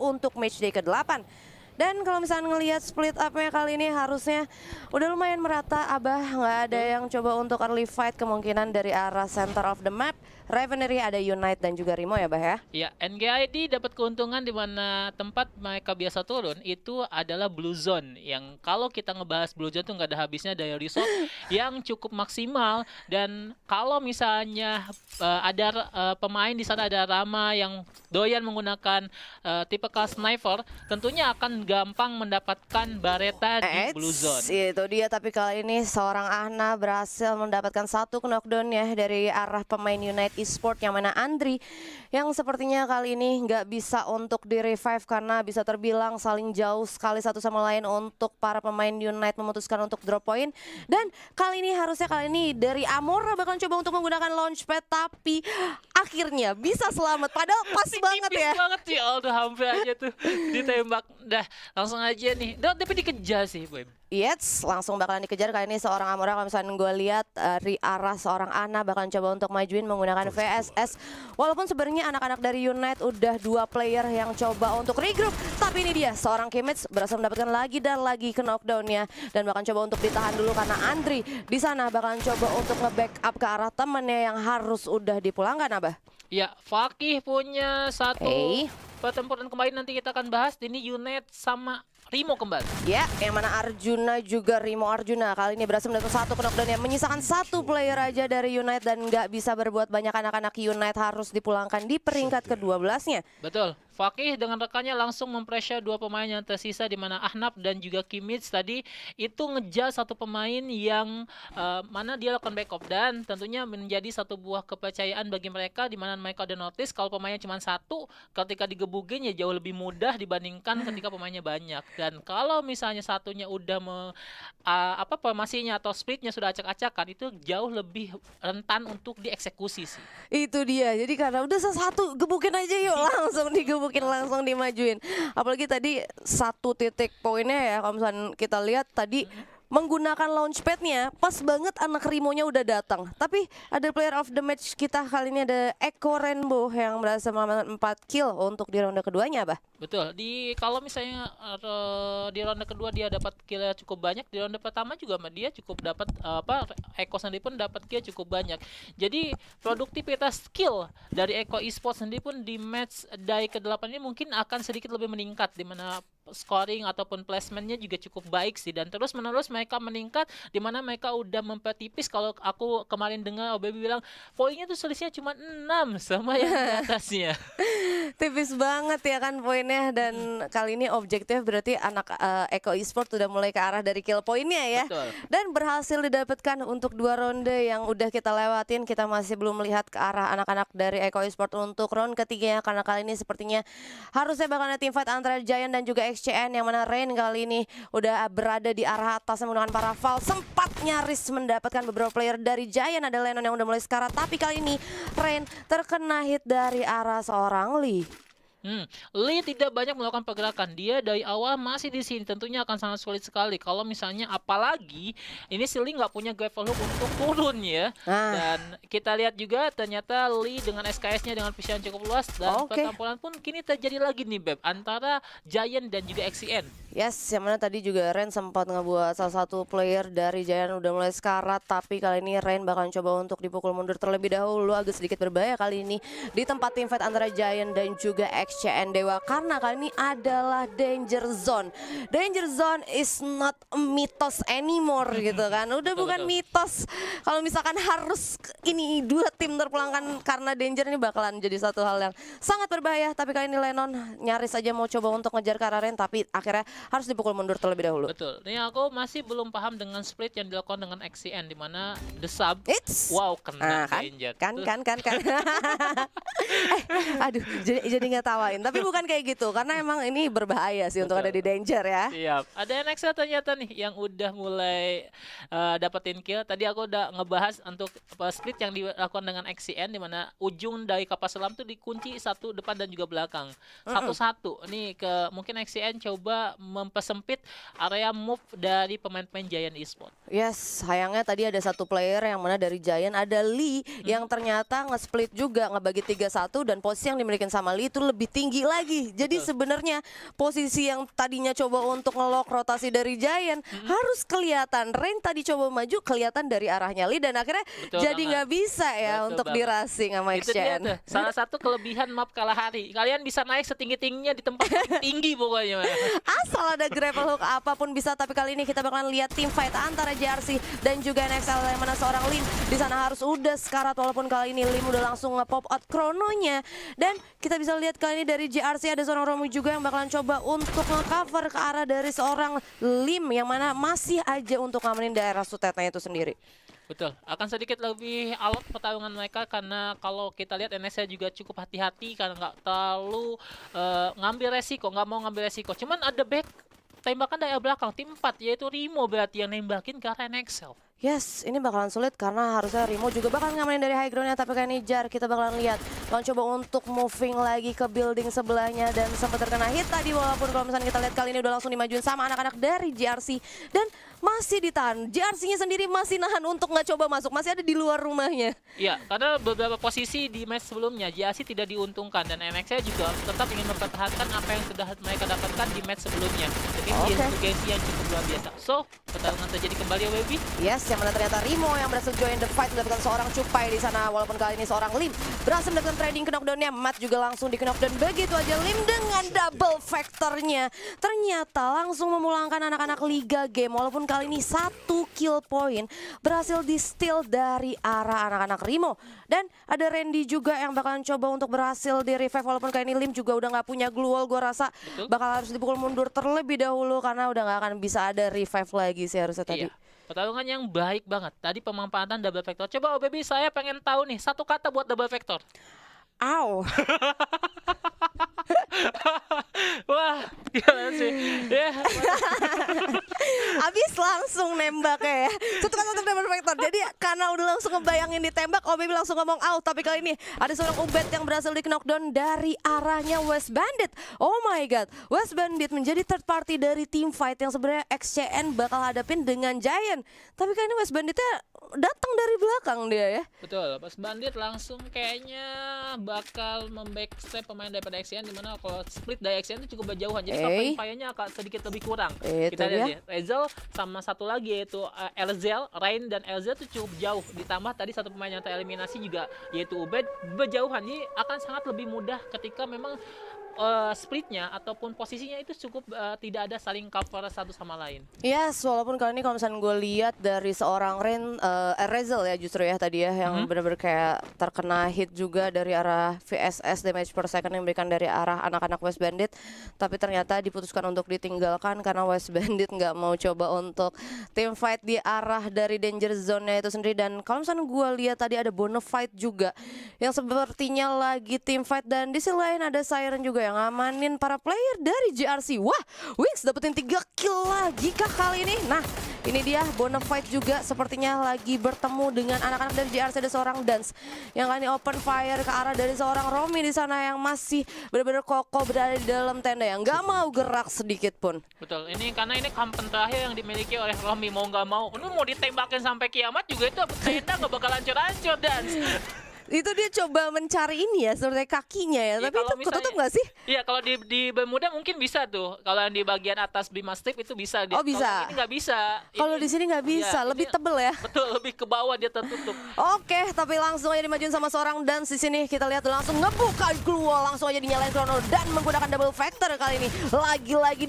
untuk matchday ke-8. Dan kalau misalnya ngelihat split up-nya kali ini harusnya udah lumayan merata, Abah. Nggak ada yang coba untuk early fight kemungkinan dari arah center of the map. Revenery, ada Unite dan juga Rimo ya, Bah ya? Ya, NGID dapat keuntungan di mana tempat mereka biasa turun itu adalah Blue Zone, yang kalau kita ngebahas Blue Zone tuh nggak ada habisnya, daya resort yang cukup maksimal. Dan kalau misalnya ada pemain di sana, ada Rama yang doyan menggunakan tipikal sniper, tentunya akan gampang mendapatkan Bareta di Blue Zone. Itu dia, tapi kali ini seorang Ahna berhasil mendapatkan satu knockdown ya dari arah pemain Unite Esport, yang mana Andri yang sepertinya kali ini nggak bisa untuk di revive karena bisa terbilang saling jauh sekali satu sama lain untuk para pemain Unite memutuskan untuk drop point. Dan kali ini harusnya dari Amora bakal coba untuk menggunakan launchpad, tapi akhirnya bisa selamat, padahal pas banget ya. Banget sih, udah hampir aja tuh ditembak. Dah langsung aja nih, tapi dikejar sih Boy. Yes, langsung bakalan dikejar kali ini seorang Amora. Kalau misalnya gue lihat dari arah seorang Ana bakalan coba untuk majuin menggunakan VSS. Walaupun sebenarnya anak-anak dari Unite udah 2 player yang coba untuk regroup, tapi ini dia seorang Kimits berhasil mendapatkan lagi dan lagi ke knockdownnya, dan bakalan coba untuk ditahan dulu karena Andri di sana bakalan coba untuk nge-backup ke arah temennya yang harus udah dipulangkan, Abah. Ya, Fakih punya satu pertempuran kembali, nanti kita akan bahas. Ini Unite sama Rimo kembali. Ya, yang mana Arjuna juga Rimo Arjuna kali ini berhasil mendapatkan satu knockdown yang menyisakan satu player aja dari Unite, dan nggak bisa berbuat banyak. Anak-anak Unite harus dipulangkan di peringkat ke-12-nya. Betul. Fakih dengan rekannya langsung mempressure 2 pemain yang tersisa, di mana Ahnaf dan juga Kimits tadi itu ngejar satu pemain yang mana dia lakukan backup, dan tentunya menjadi satu buah kepercayaan bagi mereka, di mana mereka udah notice kalau pemainnya cuma satu, ketika digebugin ya jauh lebih mudah dibandingkan ketika pemainnya banyak. Dan kalau misalnya satunya udah formasinya atau splitnya sudah acak-acakan, itu jauh lebih rentan untuk dieksekusi sih. Itu dia, jadi karena udah satu gebukin aja yuk, langsung digebukin, langsung dimajuin. Apalagi tadi satu titik poinnya ya, kalau misalnya kita lihat tadi menggunakan launchpadnya pas banget anak Rimonya udah datang. Tapi ada player of the match kita kali ini, ada Echo Rainbow yang berhasil mengamankan 4 kill untuk di ronde keduanya, Bah. Betul. Kalau misalnya di ronde kedua dia dapat kill cukup banyak, di ronde pertama juga dia cukup dapat Echo sendiri pun dapat kill cukup banyak. Jadi produktivitas skill dari Echo Esports sendiri pun di match day ke-8 ini mungkin akan sedikit lebih meningkat, di mana scoring ataupun placementnya juga cukup baik sih, dan terus menerus mereka meningkat, di mana mereka udah mempertipis. Kalau aku kemarin dengar OBB bilang poinnya tuh selisihnya cuma 6 sama yang di atasnya. Tipis banget ya kan poinnya, dan kali ini objektif berarti anak Echo Esports udah mulai ke arah dari kill poinnya ya. Betul. Dan berhasil didapatkan untuk 2 ronde yang udah kita lewatin. Kita masih belum melihat ke arah anak-anak dari Echo Esports untuk round ketiganya, karena kali ini sepertinya harusnya bakal ada team fight antara Giant dan juga XCN, yang mana Rain kali ini udah berada di arah atas menggunakan para Val. Sempat nyaris mendapatkan beberapa player dari Giant, ada Lennon yang udah mulai sekarat, tapi kali ini Rain terkena hit dari arah seorang Lee. Lee tidak banyak melakukan pergerakan. Dia dari awal masih di sini, tentunya akan sangat sulit sekali kalau misalnya, apalagi ini si Lee nggak punya gravel hook untuk turun ya. Dan kita lihat juga ternyata Lee dengan SKS-nya dengan vision cukup luas, dan pertempuran pun kini terjadi lagi nih Beb, antara Giant dan juga XCN. Yes, yang mana tadi juga Ren sempat ngebuat salah satu player dari Giant udah mulai sekarat, tapi kali ini Ren bakal coba untuk dipukul mundur terlebih dahulu. Agak sedikit berbahaya kali ini di tempat team fight antara Giant dan juga XCN Dewa, karena kali ini adalah danger zone. Danger zone is not a mythos anymore gitu kan. Udah bukan mitos. Kalau misalkan harus ini 2 tim terpulangkan karena danger, ini bakalan jadi satu hal yang sangat berbahaya. Tapi kali ini Lennon nyaris aja mau coba untuk ngejar ke arah Ren, tapi akhirnya harus dipukul mundur terlebih dahulu. Betul. Ini aku masih belum paham dengan split yang dilakukan dengan XCN, di mana The Sub kena danger. Kan. Aduh, jadi nggak tawain. Tapi bukan kayak gitu, karena emang ini berbahaya sih untuk ada di danger ya. Siap. Ada NXL ternyata nih yang udah mulai dapetin kill. Tadi aku udah ngebahas untuk split yang dilakukan dengan XCN, di mana ujung dari kapas selam tuh dikunci satu depan dan juga belakang. Satu-satu. Nih mungkin XCN coba mempersempit area move dari pemain-pemain Giant Esports. Yes, sayangnya tadi ada satu player yang mana dari Giant ada Lee yang ternyata nge-split juga ngebagi 3-1 dan posisi yang dimiliki sama Lee itu lebih tinggi lagi. Jadi sebenarnya posisi yang tadinya coba untuk ngelok rotasi dari Giant harus kelihatan. Rain tadi coba maju kelihatan dari arahnya Lee dan akhirnya Betul jadi banget. nggak bisa ya Betul untuk banget. di-racing sama Itu dia Chen. tuh, salah satu kelebihan map kalah hari. Kalian bisa naik setinggi-tingginya di tempat paling tinggi pokoknya. Asal ada grapple hook apapun bisa, tapi kali ini kita bakalan lihat tim fight antara JRC dan juga NXL yang mana seorang Lim di sana harus udah sekarat, walaupun kali ini Lim udah langsung nge-pop out krononya. Dan kita bisa lihat kali ini dari JRC ada seorang Romi juga yang bakalan coba untuk nge-cover ke arah dari seorang Lim yang mana masih aja untuk ngamenin daerah sutetnya itu sendiri. Betul, akan sedikit lebih alot pertarungan mereka karena kalau kita lihat NSA juga cukup hati-hati karena nggak terlalu ngambil resiko, nggak mau ngambil resiko. Cuman ada back tembakan dari belakang tim 4 yaitu Rimo berarti yang nembakin ke arah NXL. Yes, ini bakalan sulit karena harusnya Rimo juga bakal ngamanin dari high groundnya, tapi kayak Nijar kita bakalan lihat coba untuk moving lagi ke building sebelahnya dan sempat terkena hit tadi, walaupun kalau misalnya kita lihat kali ini udah langsung dimajuin sama anak-anak dari JRC dan masih ditahan. JRC-nya sendiri masih nahan untuk nggak coba masuk, masih ada di luar rumahnya. Iya, karena beberapa posisi di match sebelumnya JRC tidak diuntungkan dan NXL juga tetap ingin mempertahankan apa yang sudah mereka dapatkan di match sebelumnya. Jadi urgensi yang cukup luar biasa. So, pertarungan terjadi kembali ya Baby. Yes, yang mana ternyata Rimo yang berhasil join the fight mendapatkan seorang cupai di sana, walaupun kali ini seorang Lim berhasil mendapatkan trading knockdown-nya. Matt juga langsung di knockdown begitu aja. Lim dengan double factornya ternyata langsung memulangkan anak-anak Liga Game, walaupun kali ini 1 kill point berhasil di steal dari arah anak-anak Rimo. Dan ada Randy juga yang bakalan coba untuk berhasil di revive, walaupun kali ini Lim juga udah nggak punya glue wall. Gue rasa bakal harus dipukul mundur terlebih dahulu karena udah nggak akan bisa ada revive lagi sih harusnya tadi. Iya. Pertarungan yang baik banget. Tadi pemanfaatan double vector. Coba oh baby, saya pengen tahu nih satu kata buat double vector. Ow. Wah, gimana sih? Ya, Abis langsung nembak ya. Satu kata untuk double vector. Jadi karena udah langsung ngebayangin ditembak, OBB langsung ngomong out. Tapi kali ini ada seorang Ubed yang berhasil di knockdown dari arahnya West Bandit. Oh my god, West Bandit menjadi third party dari team fight yang sebenarnya XCN bakal hadapin dengan Giant. Tapi kali ini West Banditnya datang dari belakang dia ya. betul. Pas Bandit langsung kayaknya bakal membackstep pemain daripada XCN, dimana kalau split dari XCN itu cukup berjauhan. Jadi cover fire-nya akan sedikit lebih kurang. Itu Kita lihat dia. ya, Rezel sama satu lagi yaitu Elzel, Rain dan Elzel itu cukup jauh. Ditambah tadi satu pemain yang tereliminasi juga yaitu Ubed berjauhan. Jadi akan sangat lebih mudah ketika memang splitnya ataupun posisinya itu cukup tidak ada saling cover satu sama lain. Yes, walaupun kali ini kalau misalnya gue lihat dari seorang Rezel ya justru ya tadi ya yang benar-benar kayak terkena hit juga dari arah VSS damage per second yang diberikan dari arah anak-anak West Bandit, tapi ternyata diputuskan untuk ditinggalkan karena West Bandit nggak mau coba untuk team fight di arah dari danger zone-nya itu sendiri. Dan kalau misalnya gue lihat tadi ada Bonafide juga yang sepertinya lagi team fight, dan di sisi lain ada Siren juga yang ngamanin para player dari JRC. Wah, Wings dapetin 3 kill lagi kah kali ini? Nah, ini dia Bonafide juga sepertinya lagi bertemu dengan anak-anak dari JRC. Ada seorang Dance yang kali ini open fire ke arah dari seorang Romi di sana yang masih benar-benar kokoh berada di dalam tenda yang nggak mau gerak sedikit pun. Betul, ini karena ini kampen terakhir yang dimiliki oleh Romi, mau nggak mau. Ini mau ditembakin sampai kiamat juga itu tenda nggak bakal hancur-hancur dan. Itu dia coba mencari ini ya, seperti kakinya ya, Ya, tapi kalau itu misalnya- ketutup nggak sih? Iya, kalau di Bermuda mungkin bisa tuh. Kalau yang di bagian atas Bima Strip itu bisa. Oh, bisa. Kalau ini nggak bisa. Kalau Ini- di sini nggak bisa, Iya, lebih ini- tebel ya. Betul, lebih ke bawah dia tertutup. Oke, tapi langsung aja dimajuin sama seorang Dance di sini. Kita lihat tuh langsung ngebuka glue, langsung aja dinyalain chrono dan menggunakan double factor kali ini. Lagi-lagi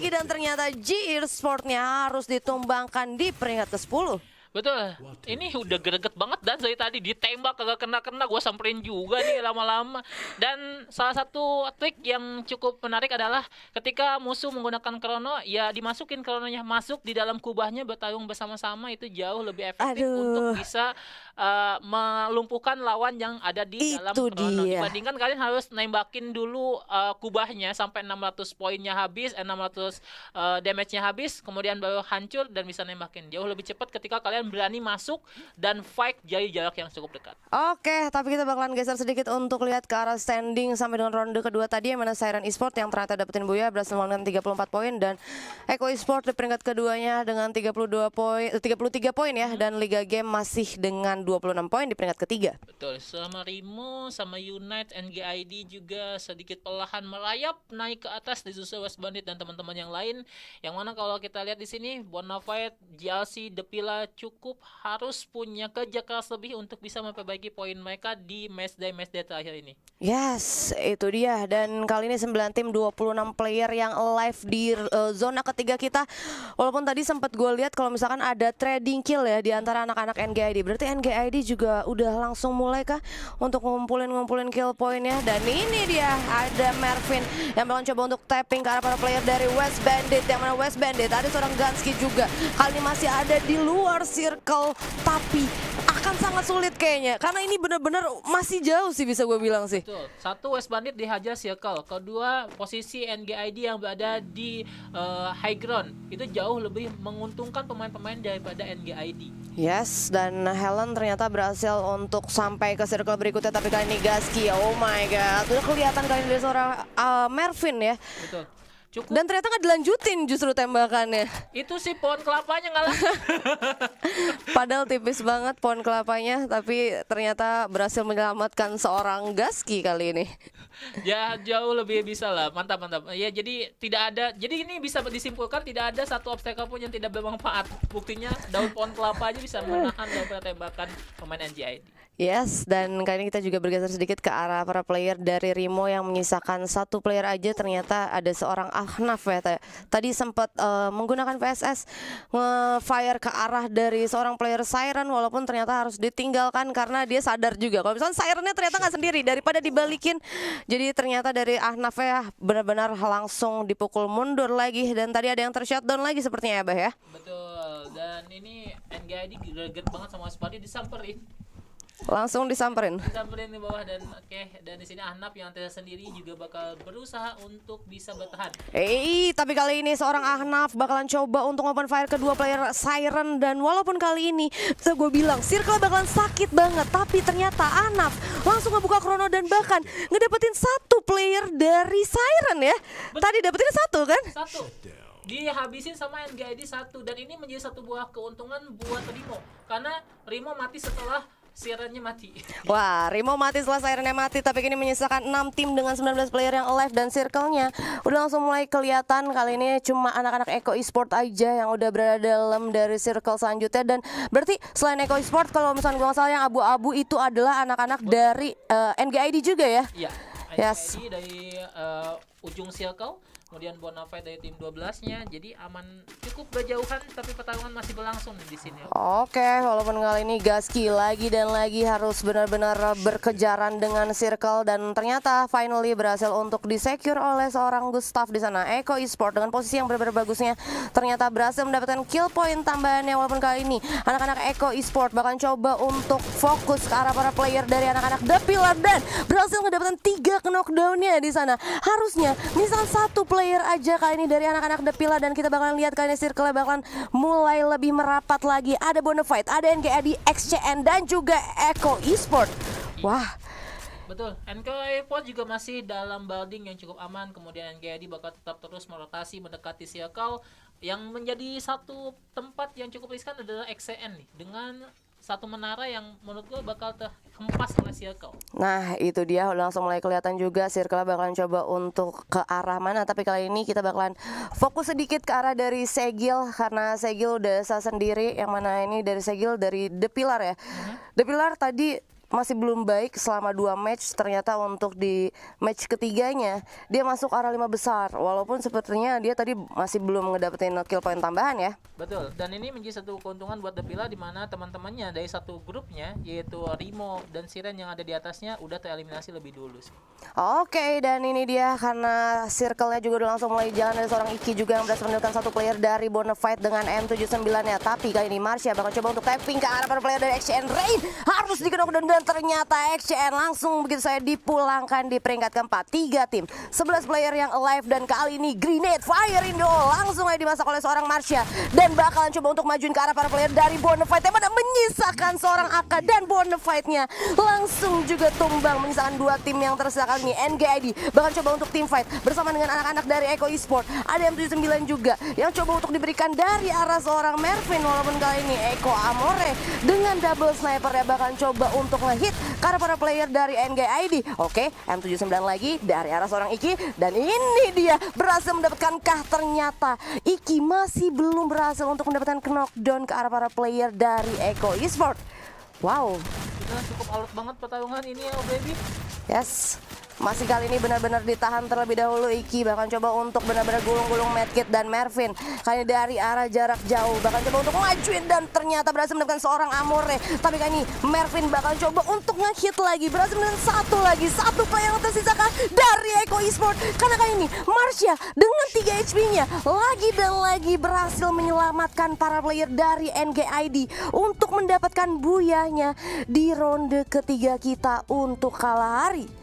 dan ternyata G Sportnya harus ditumbangkan di peringkat ke-10. Betul, ini udah greget banget dan dari tadi ditembak kagak kena-kena, gue samperin juga nih lama-lama. Dan salah satu trik yang cukup menarik adalah ketika musuh menggunakan krono, ya dimasukin krononya masuk di dalam kubahnya, bertarung bersama-sama itu jauh lebih efektif Aduh. untuk bisa melumpuhkan lawan yang ada di dalam Itu Chrono. dia. Dibandingkan kalian harus nembakin dulu kubahnya sampai 600 poinnya habis, 600 damage-nya habis, kemudian baru hancur dan bisa nembakin. Jauh lebih cepat ketika kalian berani masuk dan fight dari jarak yang cukup dekat. Oke, tapi kita bakalan geser sedikit untuk lihat ke arah standing sampai dengan ronde kedua tadi, yang mana Siren Esport yang ternyata dapetin Buya berhasil menang 34 poin, dan Eko Esport di peringkat keduanya dengan 33 poin ya, dan Liga Game masih dengan 26 poin di peringkat ketiga. Betul, sama Rimo, sama Unite, NGID juga sedikit perlahan merayap naik ke atas di susul West Bandit dan teman-teman yang lain. Yang mana kalau kita lihat di sini, Bonafide, GLC, Depila cukup harus punya kerja keras lebih untuk bisa memperbaiki poin mereka di matchday terakhir ini. Yes, itu dia. Dan kali ini 9 tim 26 player yang live di zona ketiga kita. Walaupun tadi sempat gue lihat kalau misalkan ada trading kill ya di antara anak-anak NGID. Berarti NGID juga udah langsung mulai kah untuk ngumpulin kill poinnya. Dan ini dia, ada Mervin yang bakal coba untuk tapping ke arah para player dari West Bandit. Yang mana West Bandit ada seorang Gansky juga. Kali ini masih ada di luar circle, tapi akan sangat sulit kayaknya, karena ini benar-benar masih jauh sih, bisa gue bilang sih. Betul. Satu, West Bandit dihajar circle. Kedua, posisi NGID yang berada di high ground itu jauh lebih menguntungkan pemain-pemain daripada NGID. Yes, dan Helen ternyata berhasil untuk sampai ke circle berikutnya, tapi kali ini Gansky, oh my god, udah kelihatan kali ini dari seorang Mervin ya. Betul. Cukup. Dan ternyata nggak dilanjutin justru tembakannya. Itu sih pohon kelapanya ngalah. Padahal tipis banget pohon kelapanya, tapi ternyata berhasil menyelamatkan seorang Gansky kali ini. Ya jauh lebih bisa lah, mantap. Ya jadi tidak ada, jadi ini bisa disimpulkan tidak ada satu obstacle pun yang tidak bermanfaat. Buktinya daun pohon kelapa aja bisa menahan daripada tembakan pemain NGID. Yes, dan kali ini kita juga bergeser sedikit ke arah para player dari Rimo yang menyisakan satu player aja. Ternyata ada seorang Ahnaf ya. Tadi sempat menggunakan VSS nge-fire ke arah dari seorang player Siren, walaupun ternyata harus ditinggalkan karena dia sadar juga kalau misalnya Sirennya ternyata nggak sendiri, daripada dibalikin. Jadi ternyata dari Ahnaf ya benar-benar langsung dipukul mundur lagi, dan tadi ada yang tershutdown lagi sepertinya ya, Bah ya. Betul, dan ini NGID greget banget sama Spadi, disamperin di bawah, dan dan di sini Ahnaf yang sendiri juga bakal berusaha untuk bisa bertahan. Tapi kali ini seorang Ahnaf bakalan coba untuk open fire kedua player Siren, dan walaupun kali ini bisa gue bilang circle bakalan sakit banget, tapi ternyata Ahnaf langsung ngebuka Chrono dan bahkan ngedapetin satu player dari Siren ya. Tadi dapetin satu kan? Satu. Dihabisin sama NGID satu, dan ini menjadi satu buah keuntungan buat Rimo karena Rimo mati setelah Sirennya mati. Wah, Rimo mati setelah Sirennya mati, tapi kini menyisakan 6 tim dengan 19 player yang alive, dan circle-nya udah langsung mulai kelihatan. Kali ini cuma anak-anak Eko Esport aja yang udah berada dalam dari circle selanjutnya, dan berarti selain Eko Esport, kalau misalnya gue nggak salah yang abu-abu itu adalah anak-anak dari NGID juga ya? Iya, Yes. NGID dari ujung circle, kemudian Bonafide dari tim 12-nya, jadi aman, cukup berjauhan, tapi pertarungan masih berlangsung di sini. Oke, walaupun kali ini Gansky lagi dan lagi harus benar-benar berkejaran dengan circle, dan ternyata finally berhasil untuk disecure oleh seorang Gustav di sana. Eko Esport dengan posisi yang benar-benar bagusnya ternyata berhasil mendapatkan kill point tambahannya, walaupun kali ini anak-anak Eko Esport bahkan coba untuk fokus ke arah para player dari anak-anak The Pillar dan berhasil mendapatkan 3 knockdown-nya di sana. Harusnya misal satu player aja kali ini dari anak-anak The Pillar, dan kita bakalan lihat kali ini circle bakalan mulai lebih merapat lagi. Ada Bonafide, ada NGID, XCN, dan juga Eko Esport. Wah, betul, Eko Esport juga masih dalam building yang cukup aman. Kemudian NGID bakal tetap terus merotasi mendekati circle. Yang menjadi satu tempat yang cukup riskan adalah XCN nih, dengan satu menara yang menurut gue bakal terhempas oleh circle. nah itu dia, udah langsung mulai kelihatan juga circle bakalan coba untuk ke arah mana. Tapi kali ini kita bakalan fokus sedikit ke arah dari Segil, karena Segil udah sendiri, yang mana ini dari Segil dari The Pillar ya. The Pillar tadi masih belum baik selama 2 match. Ternyata untuk di match ketiganya dia masuk area 5 besar. Walaupun sepertinya dia tadi masih belum ngedapetin kill point tambahan ya. Betul, dan ini menjadi satu keuntungan buat Depila di mana teman-temannya dari satu grupnya yaitu Rimo dan Siren yang ada di atasnya udah tereliminasi lebih dulu sih. Oke, dan ini dia karena circle-nya juga udah langsung mulai jalan. Ada seorang Iki juga yang berhasil menurunkan satu player dari Bonafide dengan M79-nya. Tapi kali ini Marsha bakal coba untuk tapping ke arah para player dari XCN. Rain harus dikenok dan ternyata XCN langsung begitu saya dipulangkan di peringkat keempat. 3 tim, 11 player yang alive, dan kali ini grenade fire Indo langsung aja dimasak oleh seorang Marsha dan bakalan coba untuk majuin ke arah para player dari Bonafide yang pada menyisakan seorang Aka, dan Bonafide-nya langsung juga tumbang menyisakan 2 tim yang tersisa. Kali ini NGID bahkan coba untuk team fight bersama dengan anak-anak dari Eko Esport. Ada M79 juga yang coba untuk diberikan dari arah seorang Mervin, walaupun kali ini Eko Amore dengan double sniper ya bahkan coba untuk ngehit karena para player dari NGID. Oke, M79 lagi dari arah seorang Iki, dan ini dia berhasil mendapatkan ternyata Iki masih belum berhasil untuk mendapatkan knockdown ke arah para player dari Eko Esport. Wow, Itu cukup alot banget pertarungan ini ya, baby. yes. Masih kali ini benar-benar ditahan terlebih dahulu. Iki bahkan coba untuk benar-benar gulung-gulung Medkit dan Mervin kali ini dari arah jarak jauh bahkan coba untuk ngajuin dan ternyata berhasil mendapatkan seorang Amore. Tapi kali ini Mervin bakal coba untuk nge-hit lagi, berhasil mendapatkan satu player yang tersisakan dari Eko Esport. Karena kali ini Marsha dengan 3 HP-nya lagi dan lagi berhasil menyelamatkan para player dari NGID untuk mendapatkan buyahnya di ronde ketiga kita untuk Kalahari.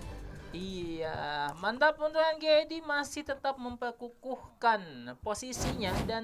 Iya, mantap untuk NGD masih tetap memperkukuhkan posisinya dan